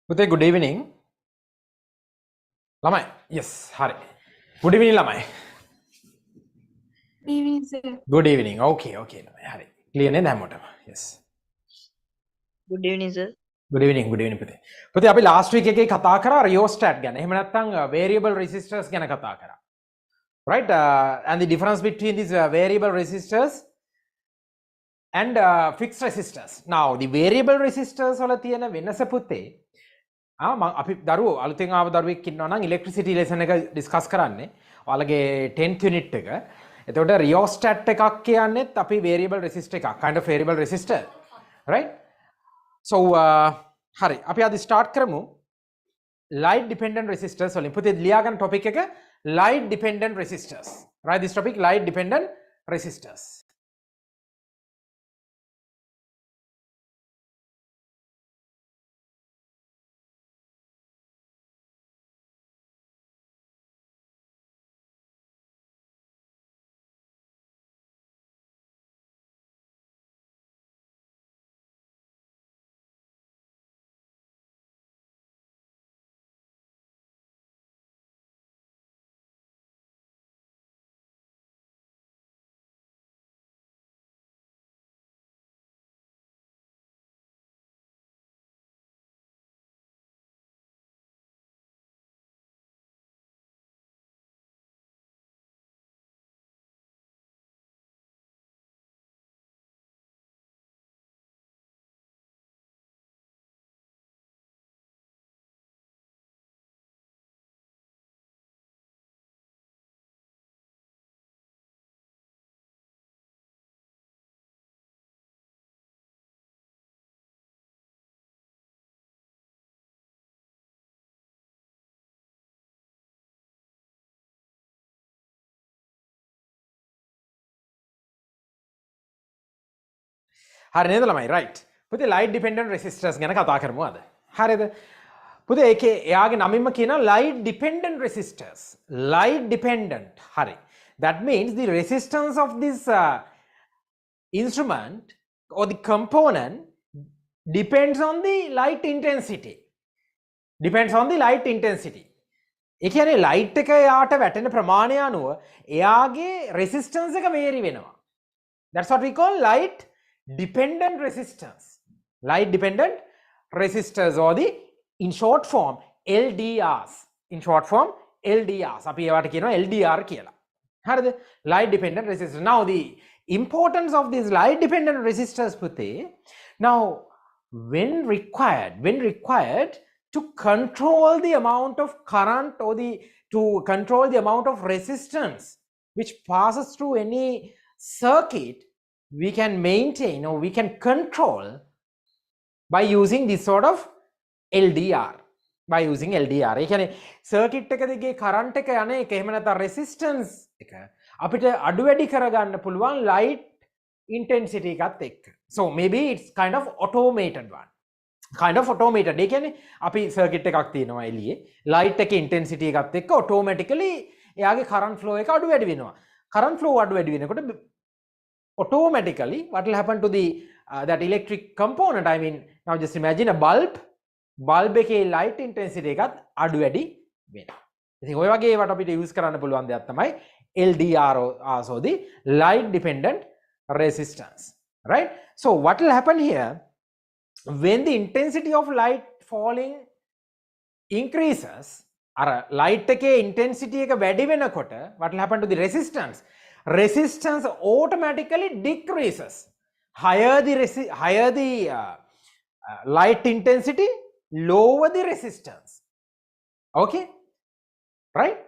පුතේ good evening. ළමයි. Yes, හරි. Good evening ළමයි. Evening, sir. Good evening. Okay ළමයි. හරි. Clear නේද හැමෝටම? Yes. Good evening, sir. Good evening පුතේ. පුතේ අපි last week එකේ කතා කරා rheostat ගැන. එහෙම නැත්නම් variable resistors ගැන කතා කරා. Right? And the difference between these variable resistors and fixed resistors. Now, the variable resistors වල තියෙන වෙනස පුතේ අපි දරුවෝ අලුතෙන් ආව දරුවෙක් ඉන්නවා නම් ඉලෙක්ට්‍රිසිටි ලෙසන් එක ඩිස්කස් කරන්නේ. ඔයාලගේ 10th unit එක. එතකොට rheostat එකක් කියන්නේත් අපි variable resistor එකක්. Kind of variable resistor. Right? So හරි. අපි අද start කරමු. Light dependent resistors වලින්. පුතේ ලියා ගන්න topic එක light dependent resistors. Right, this topic light dependent resistors. හරි නේද ළමයි? right. පුතේ light dependent resistors ගැන කතා කරමු අද. හරිද? පුතේ ඒකේ එයාගේ නමින්ම කියන light dependent resistors. Light dependent. හරි. That means the resistance of this instrument or the component depends on the light intensity. Depends on the light intensity. ඒ කියන්නේ light එක යාට වැටෙන ප්‍රමාණය අනුව එයාගේ resistance එක vary වෙනවා. That's what we call light dependent resistors. Light dependent resistors or the in short form LDRs. In short form LDRs. අපි ඒවට කියනවා LDR කියලා. හරිද? Light dependent resistors. Now the importance of these light dependent resistors පුතේ. Now when required to control the amount of current or to control the amount of resistance which passes through any circuit, we can maintain or we can control by using this sort of LDR. By using LDR. ඒ කියන්නේ circuit එක දිගේ current එක යන එක එහෙම නැත්නම් resistance එක අපිට අඩු වැඩි කරගන්න පුළුවන් light intensity එකත් එක්ක. So maybe it's kind of automated one. Kind of automated. ඒ කියන්නේ අපි circuit එකක් තියෙනවා එළියේ light එකේ intensity එකත් එක්ක automatically එයාගේ current flow එක අඩු වැඩි වෙනවා. Current flow අඩු වැඩි වෙනකොට automatically what will happen to the that electric component? I mean, now just imagine a bulb එකේ light intensity එකත් අඩු වැඩි වෙනවා. ඉතින් ඔය වගේ ඒවට අපිට use කරන්න පුළුවන් දෙයක් තමයි LDR, also the light dependent resistance, right? So what will happen here when the intensity of light falling increases, අර light එකේ intensity එක වැඩි වෙනකොට what will happen to the resistance? Resistance automatically decreases. Higher the light intensity, lower the resistance. Okay? Right?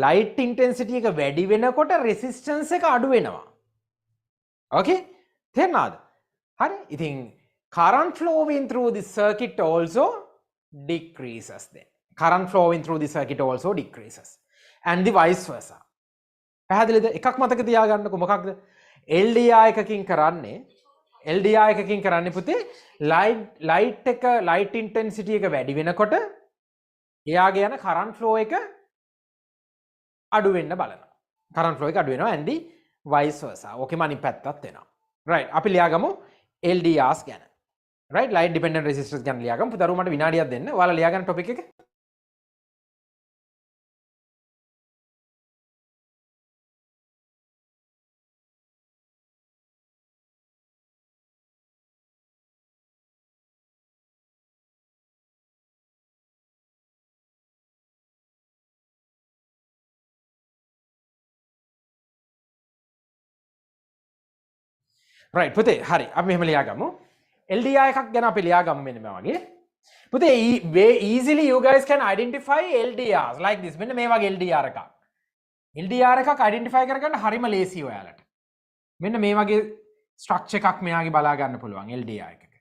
Light intensity එක වැඩි වෙනකොට resistance එක අඩු වෙනවා. Okay? තේරුණාද? හරි. ඉතින් current flowing through the circuit also decreases then. Current flowing through the circuit also decreases. And the vice versa. පැහැදිලිද? එකක් මතක තියාගන්නකො මොකක්ද? LDR එකකින් කරන්නේ පුතේ light intensity එක වැඩි වෙනකොට එයාගේ යන current flow එක අඩු වෙන්න බලනවා. current flow එක අඩු වෙනවා and the vice versa. ඕකෙම අනිත් පැත්තත් වෙනවා. right. අපි ලියාගමු LDRs ගැන. right light dependent resistors ගැන ලියාගමු. පුතරුව මට විනාඩියක් දෙන්න. ඔයාලා ලියාගන්න topic එක. right පුතේ හරි අපි මෙහෙම ලියාගමු. LDR එකක් ගැන අපි ලියාගමු මෙන්න මේ වගේ. පුතේ very easily you guys can identify LDRs like this. මෙන්න මේ වගේ LDR එකක්. LDR එකක් identify කරගන්න හරිම ලේසියි ඔයාලට. මෙන්න මේ වගේ structure එකක් මෙයාගේ බලා ගන්න පුළුවන් LDR එකක.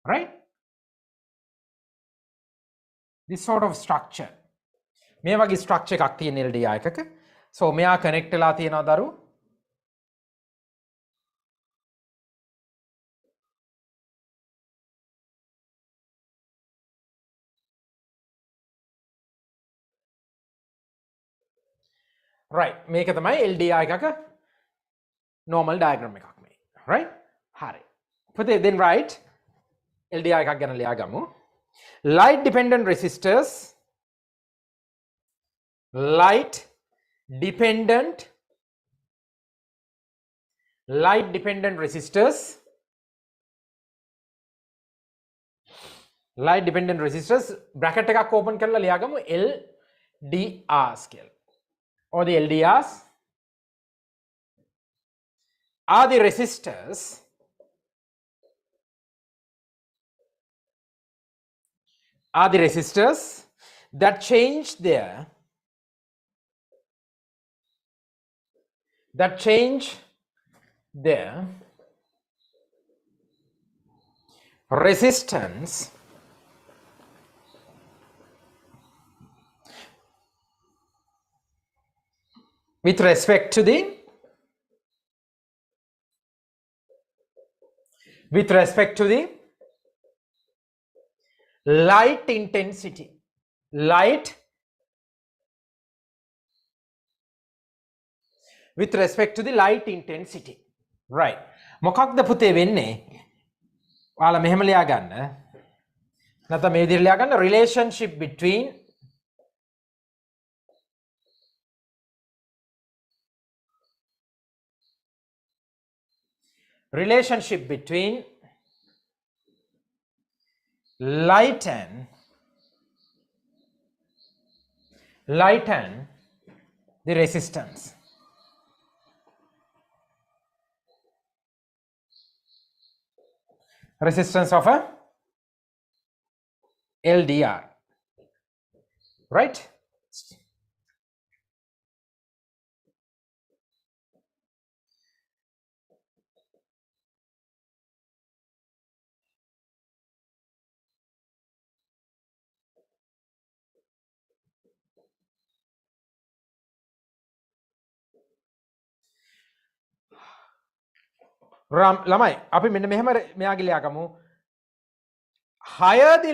right? This sort of structure. මේ වගේ structure එකක් තියෙන LDR එකක. so මෙයා connect වෙලා තියෙනවා දරු. right මේක තමයි LDR එකක normal diagram එකක් මේ right හරි පුතේ then right LDR එකක් ගැන ලියාගමු light dependent resistors light dependent resistors bracket එකක් open කරලා ලියාගමු LDRs කියලා or the LDRs are the resistors that change their resistance with respect to the light intensity with respect to the light intensity right මොකක්ද පුතේ වෙන්නේ ඔයාලා මෙහෙම ලියා ගන්න නැත්නම් මේ විදිහට ලියා ගන්න relationship between light and the resistance of a LDR right ළමයි අපි මෙන්න මෙහෙම මෙයාගේ ලියාගමු higher the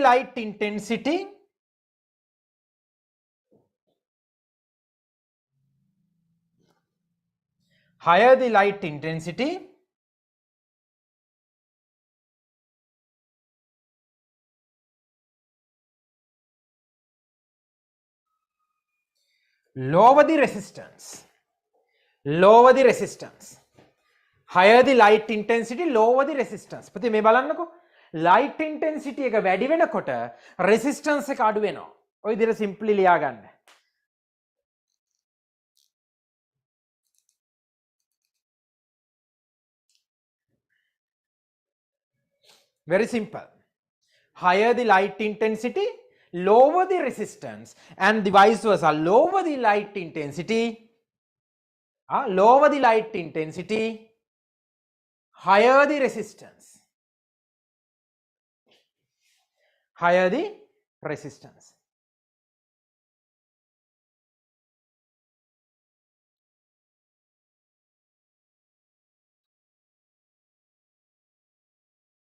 light intensity lower the resistance higher the light intensity lower the resistance පුතේ මේ බලන්නකෝ light intensity එක වැඩි වෙනකොට resistance එක අඩු වෙනවා ඔය විදිහට simply ලියා ගන්න very simple higher the light intensity lower the resistance and the vice versa lower the light intensity higher the resistance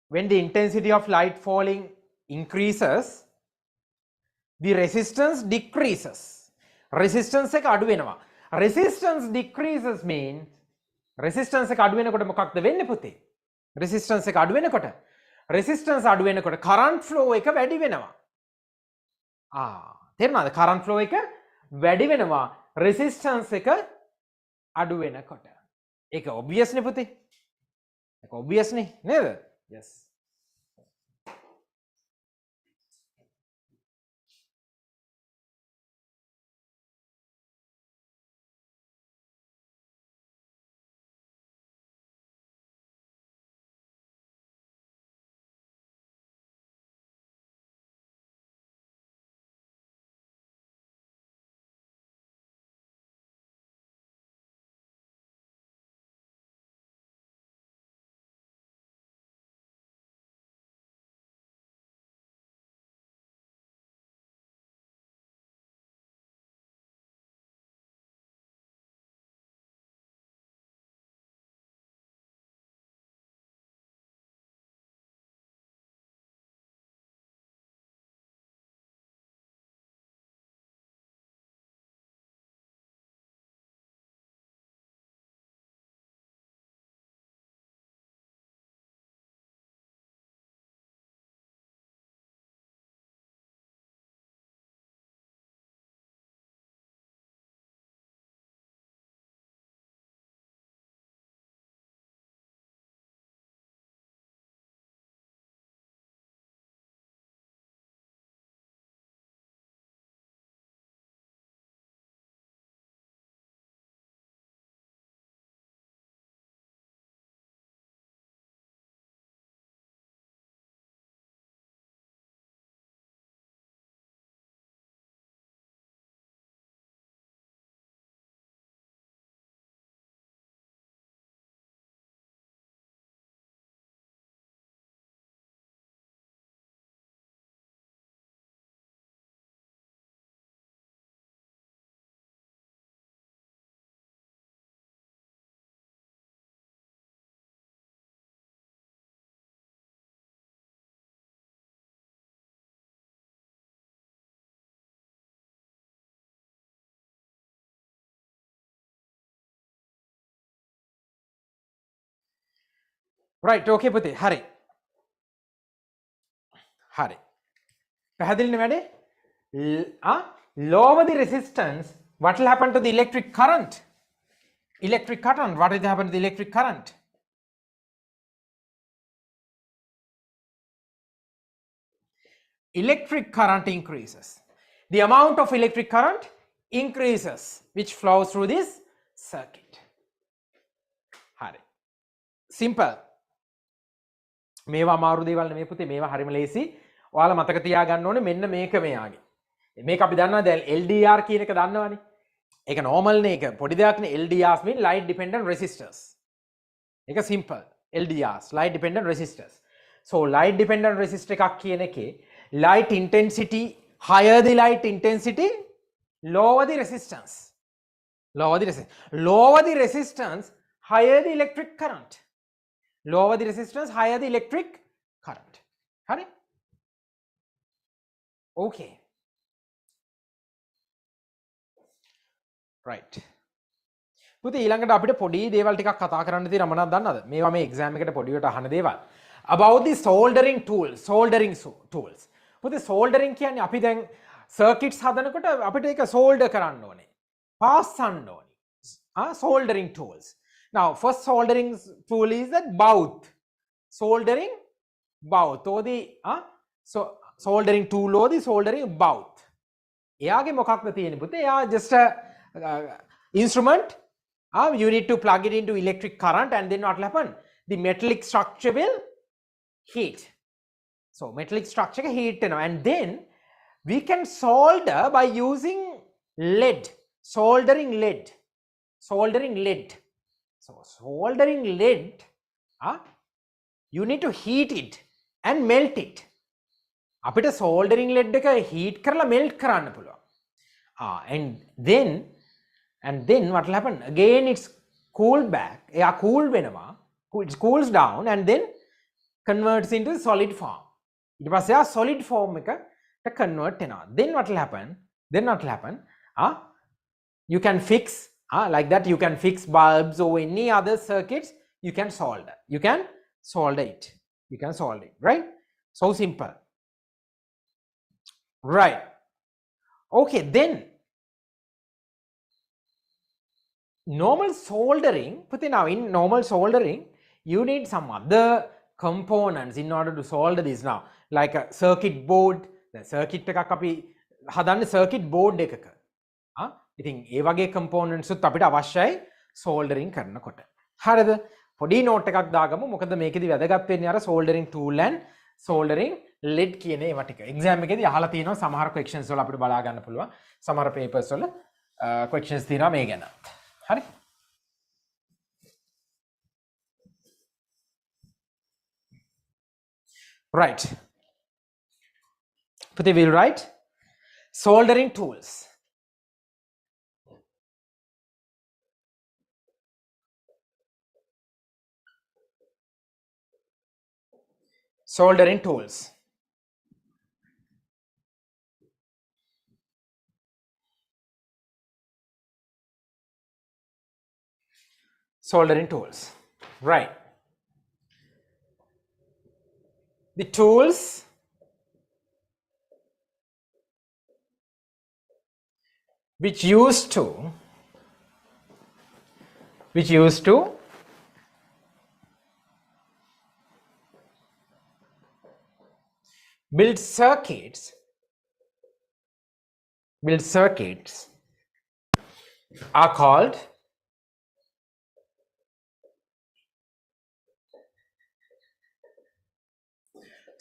when the intensity of light falling increases the resistance decreases resistance එක අඩු වෙනවා resistance decreases means resistance එක අඩු වෙනකොට මොකක්ද වෙන්නේ පුතේ resistance එක අඩු වෙනකොට resistance අඩු වෙනකොට current flow එක වැඩි වෙනවා. තේරුණාද? current flow එක වැඩි වෙනවා resistance එක අඩු වෙනකොට. ඒක obvious නේ පුතේ. ඒක obvious නේ නේද? yes. right okay පුතේ හරි හරි පැහැදිලිනේ වැඩේ lower the resistance what will happen to the electric current what will happen to the electric current electric current increases the amount of electric current increases which flows through this circuit හරි simple මේවා අමාරු දේවල් නෙමෙයි පුතේ මේවා හරිම ලේසි ඔයාලා මතක තියාගන්න ඕනේ මෙන්න මේක මෙයාගේ මේක අපි දන්නවා දැන් LDR කියන එක දන්නවනේ ඒක normal නේ ඒක පොඩි දෙයක් නේ LDRs mean light dependent resistors ඒක simple LDRs light dependent resistors so light dependent resistor එකක් කියන එකේ light intensity higher the light intensity lower the resistance lower the resistance higher the electric current lower the resistance higher the electric current hari okay right පුතේ ඊළඟට අපිට පොඩි දේවල් ටිකක් කතා කරන්න තියෙනවා මොනවද දන්නවද මේවා මේ එක්සෑම් එකට පොඩියට අහන දේවල් about the soldering tools පුතේ soldering කියන්නේ අපි දැන් circuits හදනකොට අපිට ඒක solder කරන්න ඕනේ පාස්සන්න ඕනේ soldering tools now first soldering tool is that bout soldering bout or the soldering tool or the soldering bout එයාගේ මොකක්ද තියෙන්නේ පුතේ එයා just a instrument you need to plug it into electric current and then what will happen the metallic structure will heat so metallic structure heat and then we can solder by using lead soldering lead so soldering lead you need to heat it and melt it අපිට soldering lead එක heat කරලා melt කරන්න පුළුවන් and then what will happen again it's cooled back cool වෙනවා it cools down and then converts into solid form ඊට පස්සේ solid form එකට convert වෙනවා then what will happen you can fix like that you can fix bulbs or any other circuits you can solder it you can solve it, right? So simple. Right. Okay, then normal soldering, but now in normal soldering, you need some other components in order to solder this now, like a circuit board. The circuit එකක් අපි හදන්නේ circuit board එකක. ඉතින් ඒ වගේ components උත් අපිට අවශ්‍යයි soldering කරනකොට. හරිද? පොඩි note එකක් දාගමු. මොකද මේකෙදි වැදගත් වෙන්නේ අර soldering tool and soldering lead කියන ඒවා ටික. exam එකේදී අහලා තියෙනවා සමහර questions වල අපිට බලා ගන්න පුළුවන්. සමහර papers වල questions තියෙනවා මේ ගැන. හරි? Right. Puthi will write soldering tools. Soldering tools. Soldering tools. Right. The tools which used to build circuits are called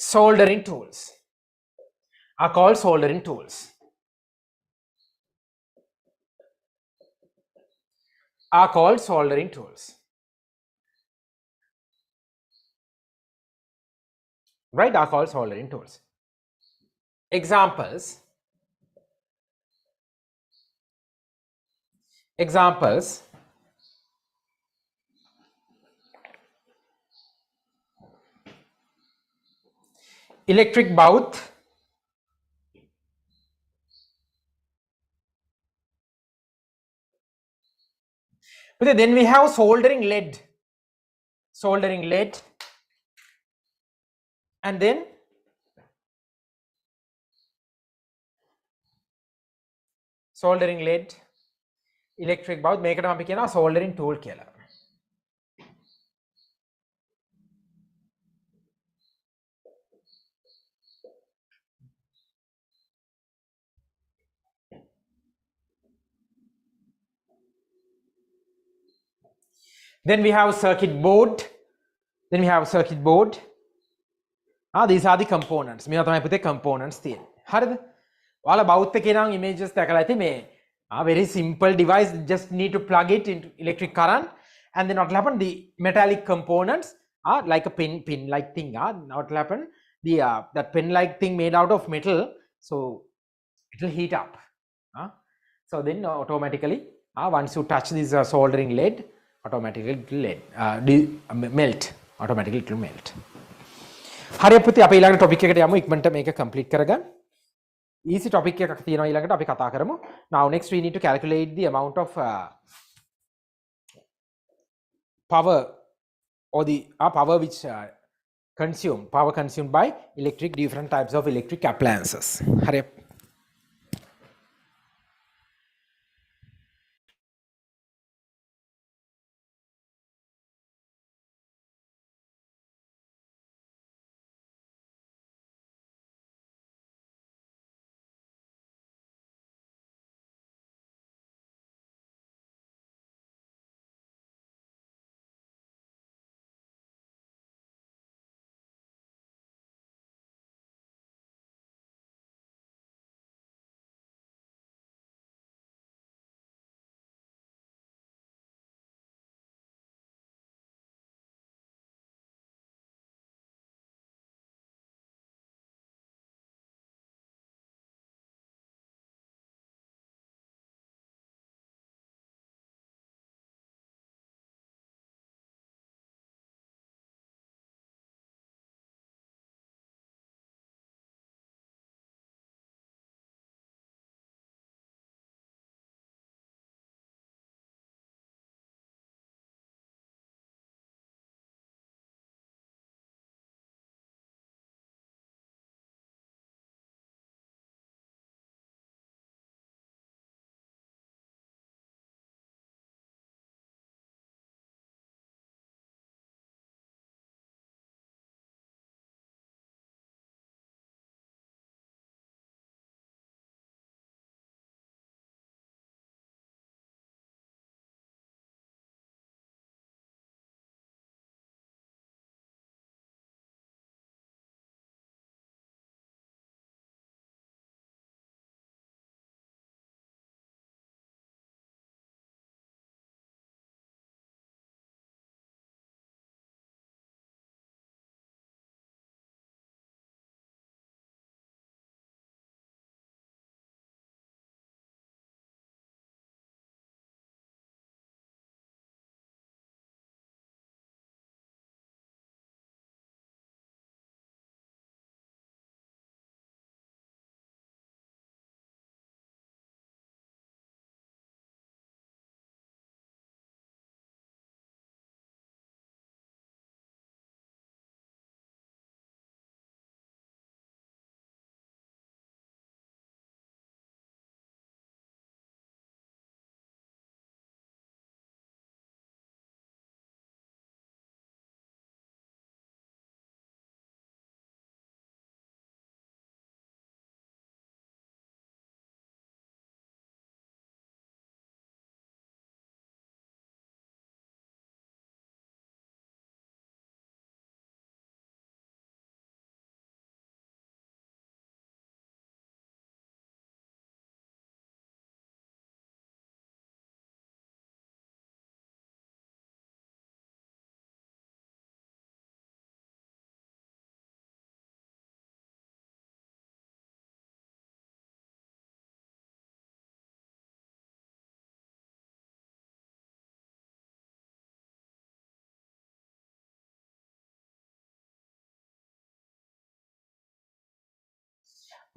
soldering tools. Are called soldering tools. Are called soldering tools. Right? Are called soldering tools. Examples. Electric baut, but then we have soldering lead, and then soldering lead, electric baut, මේකට අපි කියනවා soldering tool කියලා. Then we have circuit board. These are the components. මේවා තමයි පුතේ components තියෙන්නේ. හරිද? ඔයාලා බවුත් එකේ නම් images දැකලා ඇති මේ very simple device, just need to plug it into electric current, and then what will happen, the metallic components are like a pin like thing, what will happen, the that pin like thing made out of metal, so it will heat up, so then automatically once you touch this soldering lead, automatically it will melt. Automatically it will melt. හරියට පුතේ අපි ඊළඟ topic එකට යමු. ඉක්මනට මේක complete කරගන්න. Easy topic එකක් තියෙනවා ඊළඟට අපි කතා කරමු. Now next we need to calculate the amount of power, or the power which power consumed by different types of electric appliances. හරියට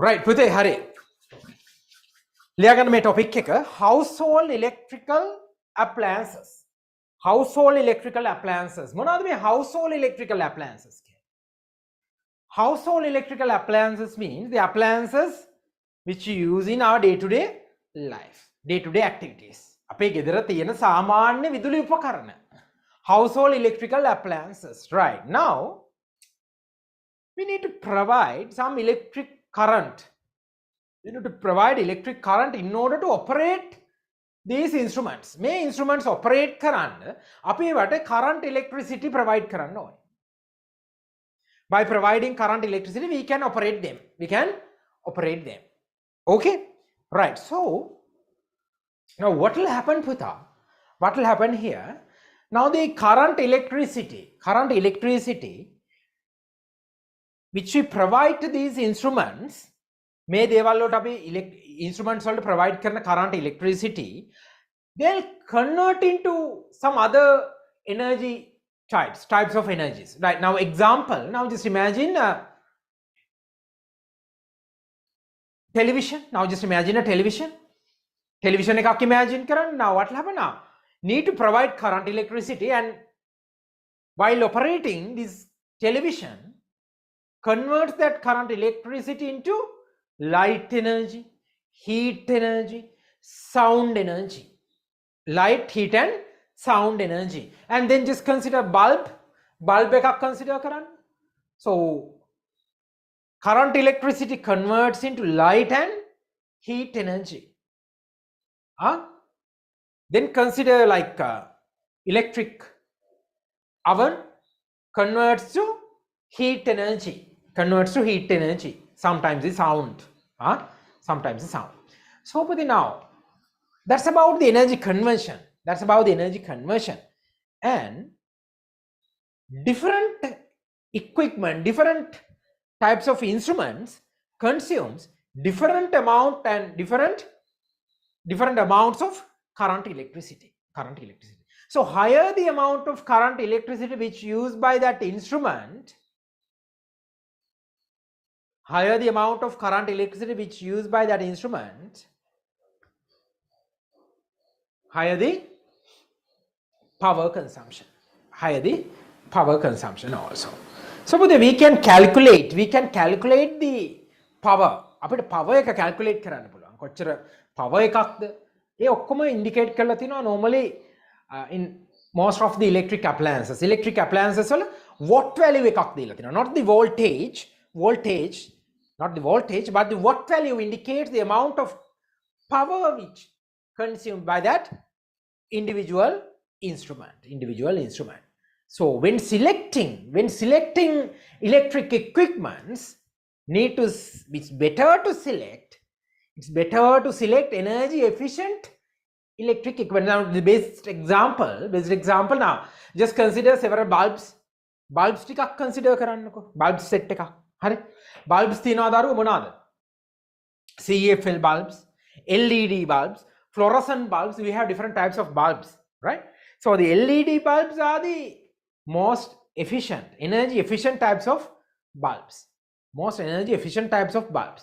right පුතේ හරි ලියාගන්න මේ ටොපික් එක household electrical appliances household electrical appliances මොනවද මේ household electrical appliances කියන්නේ household electrical appliances means the appliances which you use in our day to day life day to day activities අපේ ගෙදර තියෙන සාමාන්‍ය විදුලි උපකරණ household electrical appliances right now we need to provide some electric current we need to provide electric current in order to operate these instruments මේ instruments operate කරන්න අපි ඒවට current electricity provide කරන්න ඕනේ by providing current electricity we can operate them okay right so now what will happen Putha what will happen here now the current electricity which we provide to these instruments මේ දේවල් වලට අපි instruments වලට provide කරන current electricity they'll convert into some other energy types of energies right now example now just imagine television now just imagine a television එකක් imagine කරන්න now what will happen now need to provide current electricity and while operating this television converts that current electricity into light energy heat energy sound energy light heat and sound energy and then just consider bulb එකක් consider කරන්න so current electricity converts into light and heat energy then consider like electric oven converts to heat energy sometimes the sound so but now that's about the energy conversion and different equipment different types of instruments consumes different amount and different amounts of current electricity so higher the amount of current electricity which used by that instrument higher the amount of current electricity which used by that instrument higher the power consumption also so but we can calculate the power අපිට power එක calculate කරන්න පුළුවන් කොච්චර power එකක්ද ඒ ඔක්කොම indicate කරලා තිනවා normally in most of the electric appliances වල watt value එකක් දීලා තිනවා not the voltage but the watt value indicates the amount of power which consumed by that individual instrument so when selecting electric equipments it's better to select energy efficient electric equipment now the best example now just consider several bulbs ටිකක් consider කරන්නකෝ bulb set එකක් හරි bulbs තියනවාද අර මොනවාද CFL bulbs LED bulbs fluorescent bulbs we have different types of bulbs right so the LED bulbs are the most energy efficient types of bulbs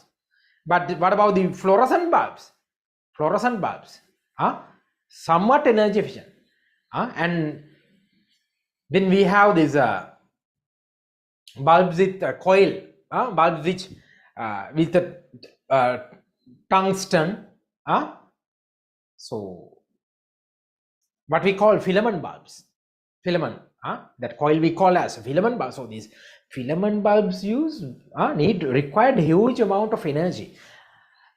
but what about the fluorescent bulbs somewhat energy efficient and then we have these bulbs with coil bulbs which with the tungsten so what we call filament bulbs that coil we call as filament bulbs so these filament bulbs required huge amount of energy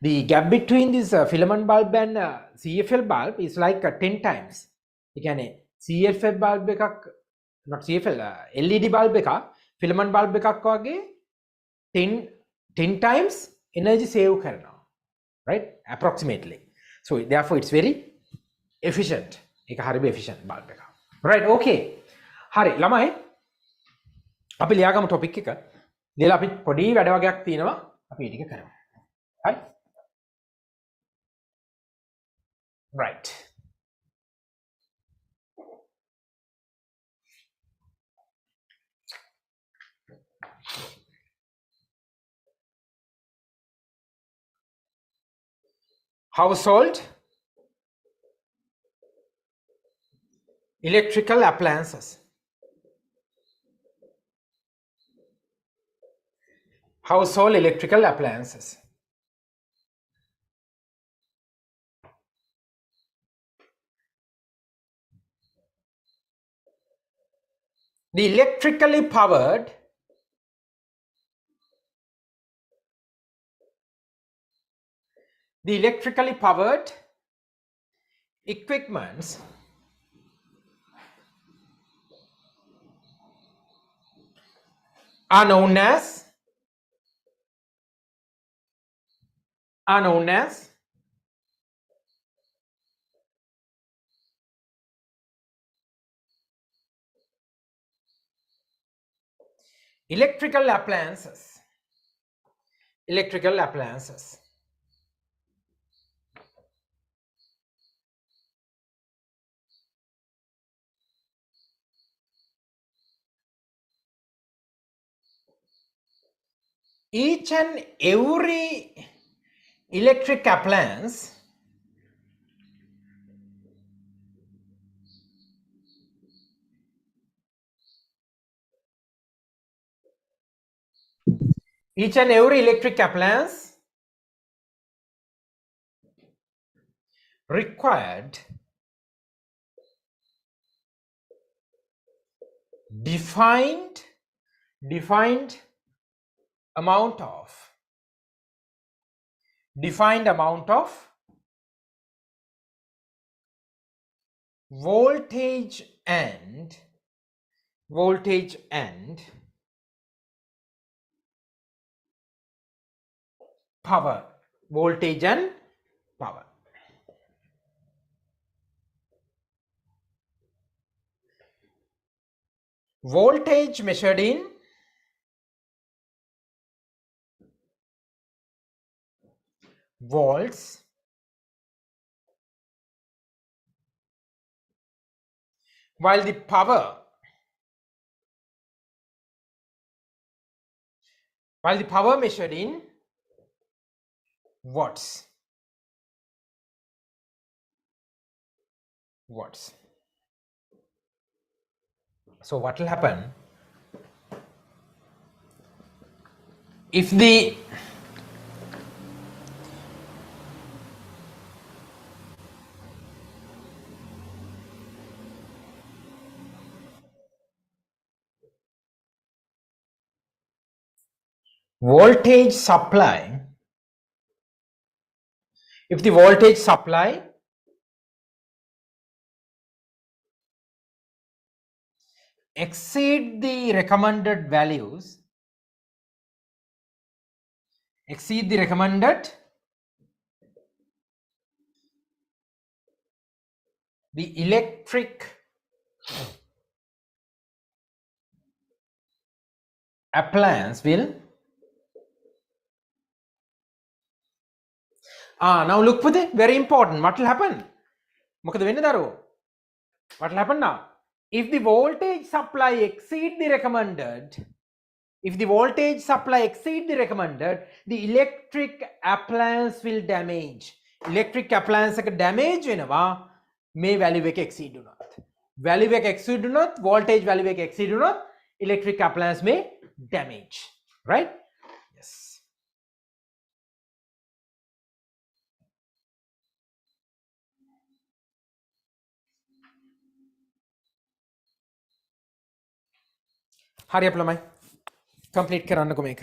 the gap between this filament bulb and CFL bulb is like 10 times ඒ කියන්නේ CFL bulb එකක් not CFL LED bulb එකක් filament bulb එකක් වගේ 10 times energy save කරනවා right approximately so therefore it's very efficient ඒක හරිම efficient bulb එකක් right okay හරි ළමයි අපි ලියාගමු topic එක ලියලා අපි පොඩි වැඩ වගේක් තියෙනවා අපි ඊටික කරමු හරි right household electrical appliances. Household electrical appliances. The electrically powered equipments are known as electrical appliances. Electrical appliances. Each and every electric appliance required defined amount of voltage and power. Voltage and power. Voltage measured in volts, while the power measured in watts. So what will happen if the voltage supply exceed the recommended values, the electric appliance will now look for the very important. What will happen? What will happen now? If the voltage supply exceed the recommended, the electric appliance will damage. Electric appliance damage වෙනවා මේ value එක exceed වුණොත්. voltage value එක exceed වුණොත් electric appliance may damage. Right? Yes. හරි අප ළමයි complete කරන්නකො මේක.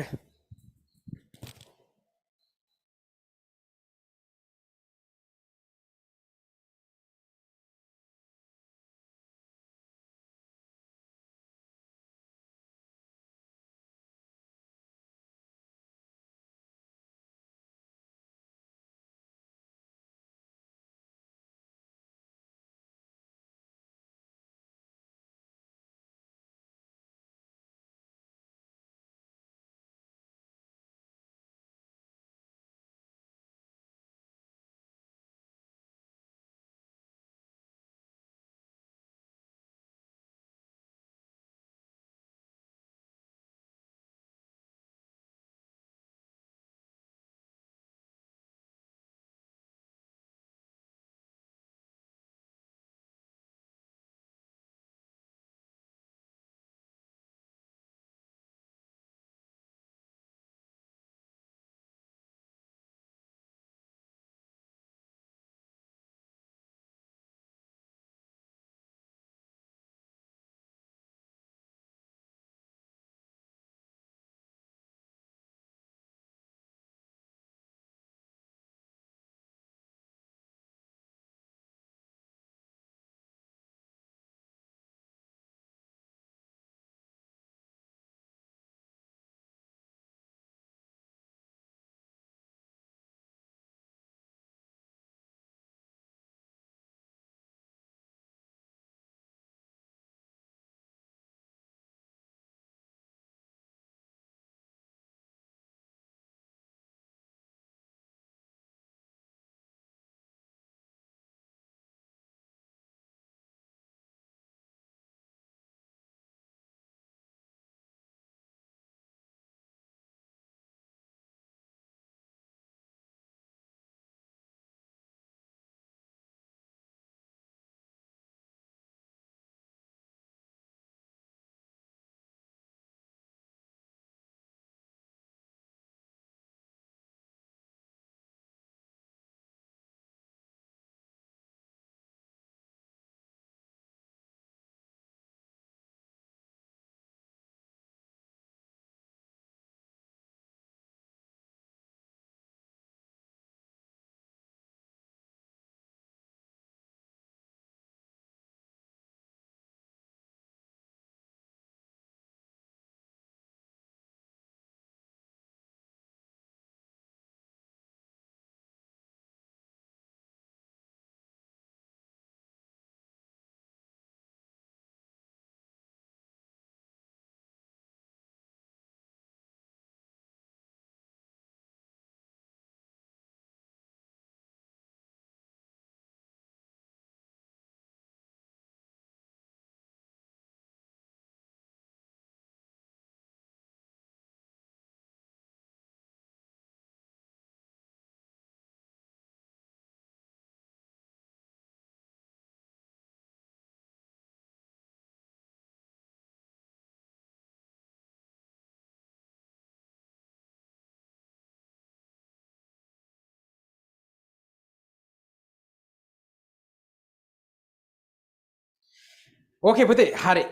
ඕකේ පුතේ හරි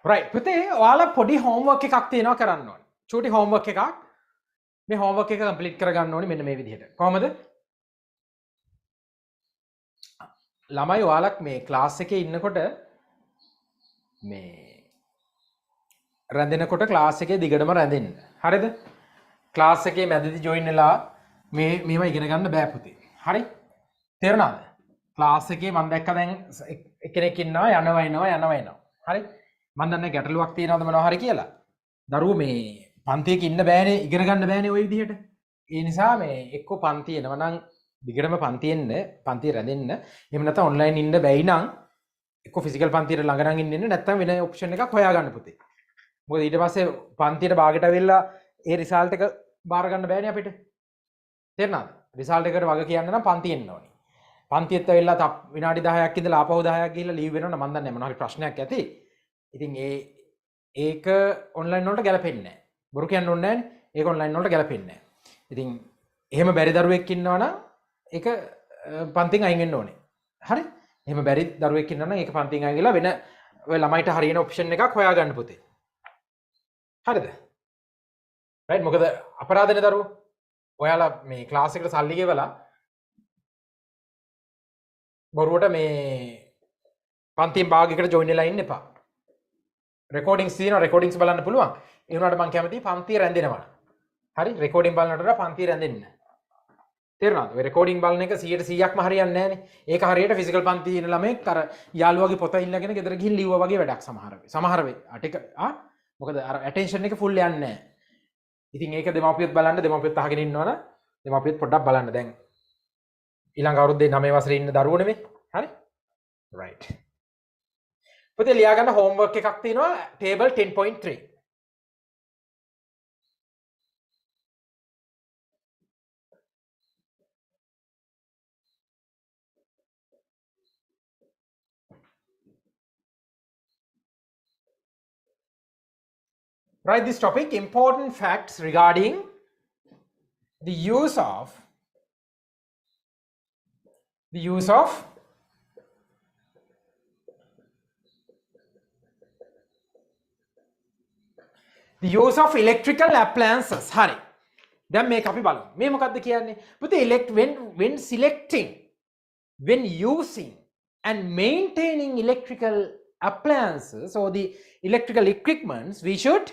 රයිට් පුතේ ඔයාලා පොඩි හෝම්වර්ක් එකක් තියෙනවා කරන්න ඕනේ චූටි හෝම්වර්ක් එකක් මේ හෝම්වර්ක් එක කම්ප්ලීට් කරගන්න ඕනේ මෙන්න මේ විදිහට කොහමද ළමයි ඔයාලක් මේ ක්ලාස් එකේ ඉන්නකොට මේ රැඳෙනකොට ක්ලාස් එකේ දිගටම රැඳෙන්න හරිද ක්ලාස් එකේ මැදදී ජොයින් වෙලා මේව ඉගෙන ගන්න බෑ පුතේ හරි තේරුණාද ක්ලාස් එකේ මම දැක්ක දැන් එක්කෙනෙක් ඉන්නවා යනවා හරි මම දන්නේ ගැටලුවක් තියෙනවද මොනවා හරි කියලා දරුවෝ මේ පන්තියක ඉන්න බෑනේ ඉගෙන ගන්න බෑනේ ওই විදිහට ඒ නිසා මේ එක්ක පන්ති එනවා නම් දිගටම පන්ති එන්න පන්තිය රැඳෙන්න එහෙම නැත්නම් ඔන්ලයින් ඉන්න බැයි නම් එක්ක ෆිසිකල් පන්තියට ළඟ නම් ඉන්න නැත්නම් වෙන ඔප්ෂන් එකක් හොයාගන්න පුතේ මොකද ඊට පස්සේ පන්තියට භාගයට අවිල්ලා ඒ රිසල්ට් එක බාර ගන්න බෑනේ අපිට තේරුණාද රිසල්ට් එකට වග කියන්න නම් පන්ති එන්න ඕනේ පන්තියත් ඇවිල්ලා විනාඩි 10ක් ඉඳලා ආපහු 10ක් ගිහිල්ලා ලීව් වෙනවනම් මම දන්නේ මොනවා හරි ප්‍රශ්නයක් ඇති ඉතින් ඒක ඔන්ලයින් වලට ගැලපෙන්නේ නැහැ බොරු කියන්න ඕනේ නැහැ ඒක ඔන්ලයින් වලට ගැලපෙන්නේ නැහැ ඉතින් එහෙම බැරි දරුවෙක් ඉන්නවා නම් ඒක පන්තිෙන් අයින් වෙන්න ඕනේ හරි එහෙම බැරි දරුවෙක් ඉන්නවා නම් ඒක පන්තිෙන් අයින් වෙලා වෙන ඔය ළමයිට හරියන ඔප්ෂන් එකක් හොයාගන්න පුතේ හරිද රයිට් මොකද අපරාධනේ දරුවෝ ඔයාලා මේ ක්ලාස් එකට සල්ලි ගෙවලා බොරුවට මේ පන්තියෙන් භාගයකට ජොයින් වෙලා ඉන්න එපා රෙකෝඩින්ග්ස් තියෙනවා රෙකෝඩින්ග්ස් බලන්න පුළුවන් ඒ වුණාට මම කැමතියි පන්තිය රැඳෙනවා හරි රෙකෝඩින් බලනට වඩා පන්තිය රැඳෙන්න තේරුණාද ඔය රෙකෝඩින් බලන එක 100%ක්ම හරියන්නේ නැහනේ ඒක හරියට ෆිසිකල් පන්තියේ ඉන්න ළමෙක් අර යාළුවාගේ පොත ඉල්ලගෙන ගෙදර ගිහින් ලිව්වා වගේ වැඩක් සමහර වෙයි මොකද අර ඇටෙන්ෂන් එක ෆුල් යන්නේ නැහැ ඉතින් ඒක දෙමාපියොත් බලන්න දෙමාපියොත් අහගෙන ඉන්නවනම් දෙමාපියොත් පොඩ්ඩක් බලන්න දැන් ඊළඟ අවුරුද්දේ 9 වසරේ ඉන්න දරුවෝ නෙමෙයි හරි රයිට් පුතේ ලියා ගන්න හෝම්වර්ක් එකක් තියෙනවා table 10.3 write this topic important facts regarding the use of electrical appliances hari දැන් මේක අපි බලමු මේ මොකක්ද කියන්නේ පුතේ when using and maintaining electrical appliances or the electrical equipments we should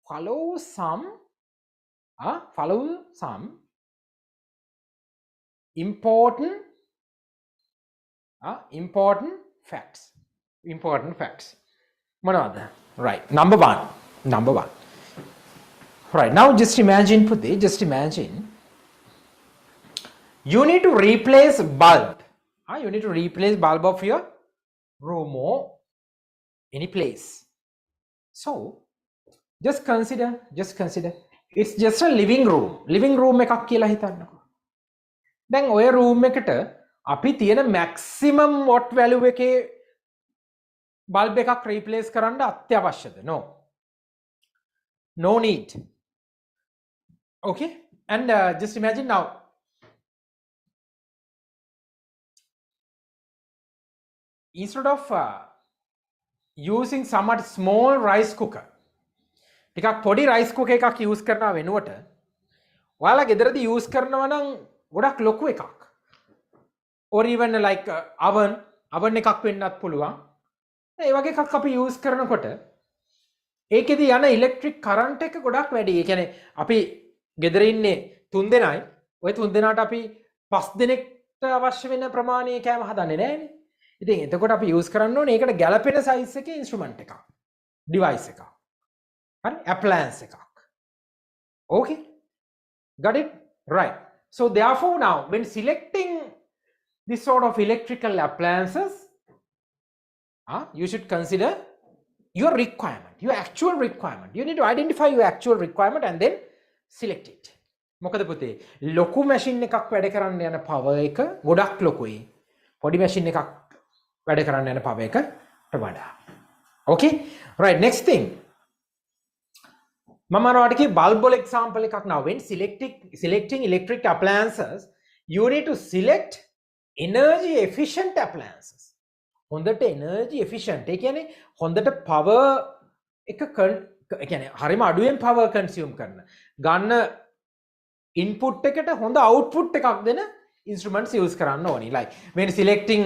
follow some important facts මොනවද right number one right now just imagine you need to replace bulb of your room or any place so just consider it's just a living room එකක් කියලා හිතන්නකෝ දැන් ඔය room එකට අපි තියෙන maximum watt value එකේ bulb එකක් replace කරන්න අත්‍යවශ්‍යද no need okay and just imagine now instead of using somewhat small rice cooker ටිකක් පොඩි rice cooker එකක් use කරනවා වෙනුවට ඔයාලා ගෙදරදී use කරනවා නම් ගොඩක් ලොකු එකක් or even like oven එකක් වෙන්නත් පුළුවන් ඒ වගේ එකක් අපි use කරනකොට ඒකෙදි යන ඉලෙක්ට්‍රික් කරන්ට් එක ගොඩක් වැඩි. ඒ කියන්නේ අපි ගෙදර ඉන්නේ 3 දෙනයි. ওই 3 දෙනාට අපි 5 දෙනෙක්ට අවශ්‍ය වෙන ප්‍රමාණයේ කෑම හදන්නේ නැහැනේ. ඉතින් එතකොට අපි use කරන්න ඕනේ ඒකට ගැළපෙන size එකේ instrument එකක්. device එකක්. හරි? appliance එකක්. Okay? Got it? Right. So therefore now when selecting this sort of electrical appliances you should consider your requirement, your actual requirement. You need to identify your actual requirement and then select it. මොකද පුතේ ලොකු machine එකක් වැඩ කරන්න යන power එක ගොඩක් ලොකුයි. පොඩි මැෂින් එකක් වැඩ කරන්න යන power එකට වඩා. Okay? Right, next thing. මම අරවට කි bulb වල example එකක් now when selecting electric appliances you need to select energy efficient appliances. හොඳට එනර්ජි එෆිෂන්ට්. ඒ කියන්නේ හොඳට පවර් එක කියන්නේ හරිම අඩුවෙන් පවර් කන්සියුම් කරන. ගන්න ඉන්පුට් එකට හොඳ අවුට්පුට් එකක් දෙන instruments use කරන්න ඕනි. Like when selecting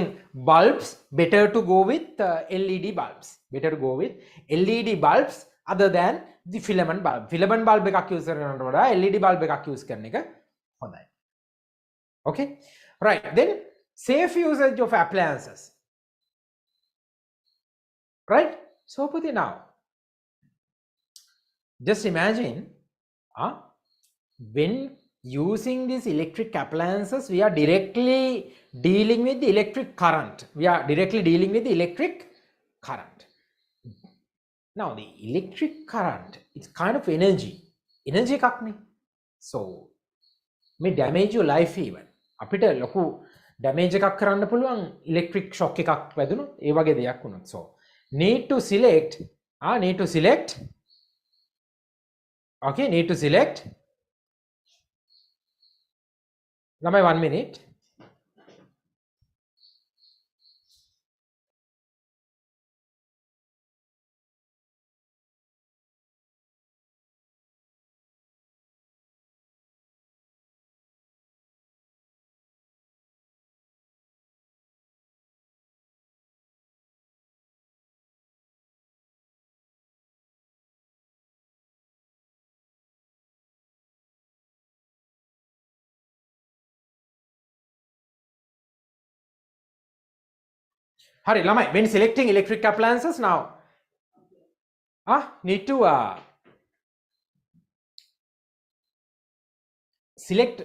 bulbs, better to go with LED bulbs. Better to go with LED bulbs other than the filament bulb. Filament bulb එකක් use කරනවට වඩා LED bulb එකක් use කරන එක හොඳයි. Okay? Right. Then safe usage of appliances. Right? So put it now. Just imagine when using these electric appliances, we are directly dealing with the electric current. We are directly dealing with the electric current. Now, the electric current, it's kind of energy. Energy එකක්නේ. So, may damage your life even. අපිට ලොකු damage එකක් කරන්න පුළුවන් electric shock එකක් වැදුනොත් ඒ වගේ දෙයක් වුණොත්. So, need to select, okay, need to select. Lamai 1 minute. Hari, lamai, when selecting electric appliances now, need to select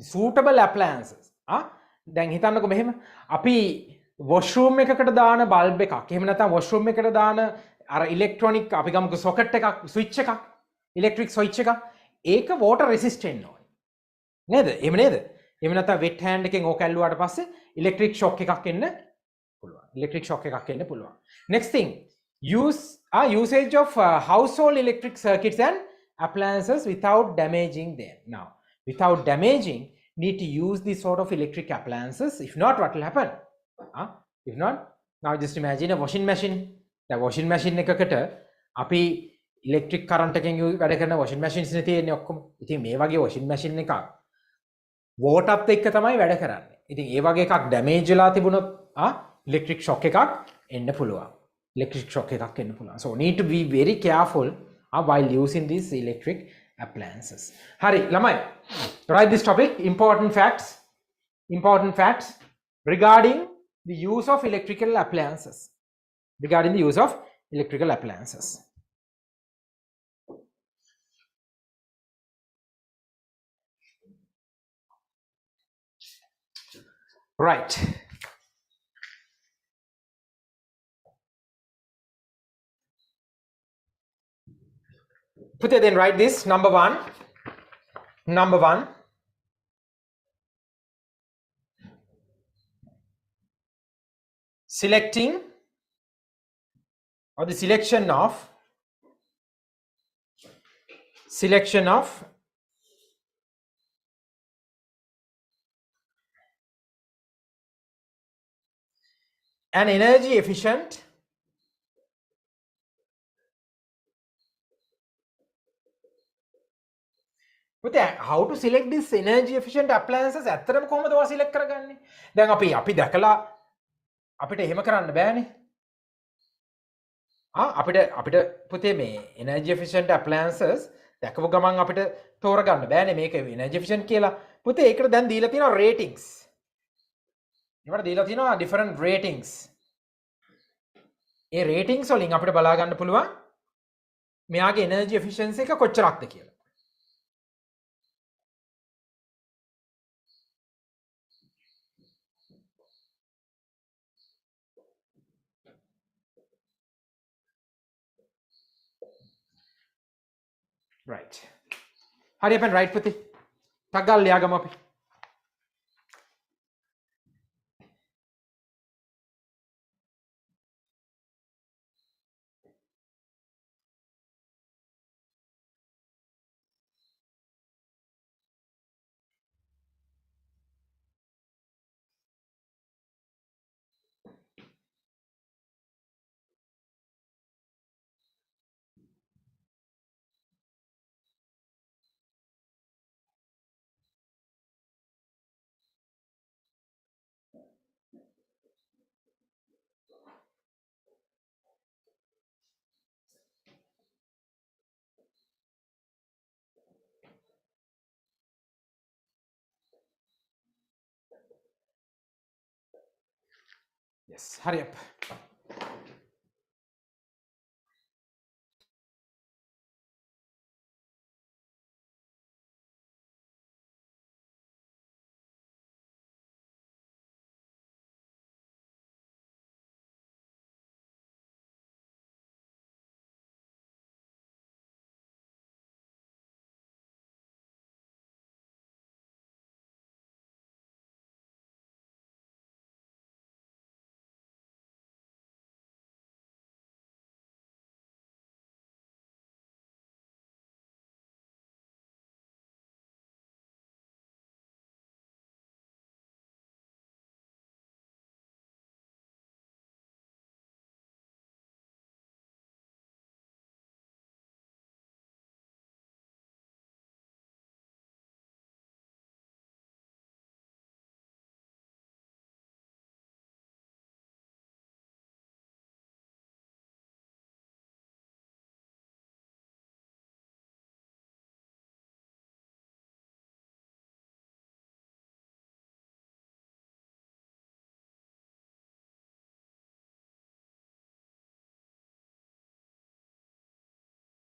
suitable appliances. දැන් හිතන්නකො මෙහෙම අපි washroom එකකට දාන බල්බ් එකක් එහෙම නැත්නම් washroom එකට දාන අර ඉලෙක්ට්‍රොනික අපි ගමුකෝ socket එකක් switch එකක් electric switch එකක් ඒක water resistant වෙනවා නේද? එහෙම නේද? එහෙම නැත්නම් wet hand එකෙන් ඕක ඇල්ලුවාට පස්සේ electric shock එකක් එන්න පුළුවන්. electric shock එකක් එන්න පුළුවන්. Next thing, usage of household electric circuits and appliances without damaging them. Now, without damaging, need to use this sort of electric appliances. If not, what will happen? If not, now just imagine a washing machine. The washing machine එකකට අපි electric current එකෙන් වැඩ කරන washing machines නේ තියෙන්නේ ඔක්කොම. ඉතින් මේ වගේ washing machine එකක් water ත් එක්ක තමයි වැඩ කරන්නේ. ඉතින් ඒ වගේ එකක් damage වෙලා තිබුණොත් electric shock එකක් එන්න පුළුවන්. electric shock එකක් එන්න පුළුවන්. So need to be very careful while using these electric appliances. Hari, lamai, write this topic, important facts regarding the use of electrical appliances. Regarding the use of electrical appliances. Right. Put it, then write this. Number one, selecting or the selection of an energy efficient But how to select this energy efficient appliances? ඇත්තටම කොහොමද ඔයා select කරගන්නේ? දැන් අපි දැකලා අපිට එහෙම කරන්න බෑනේ. අපිට පුතේ මේ energy efficient appliances දැකපු ගමන් අපිට තෝරගන්න බෑනේ මේක energy efficient කියලා. පුතේ ඒකට දැන් දීලා තියෙනවා ratings. ඒකට දීලා තියෙනවා different ratings. ඒ ratings වලින් අපිට බලා ගන්න පුළුවන් මෙයාගේ energy efficiency එක කොච්චරක්ද කියලා. Right. Hurry up and write, Puti. Tagal liyagam api. Yes, hurry up.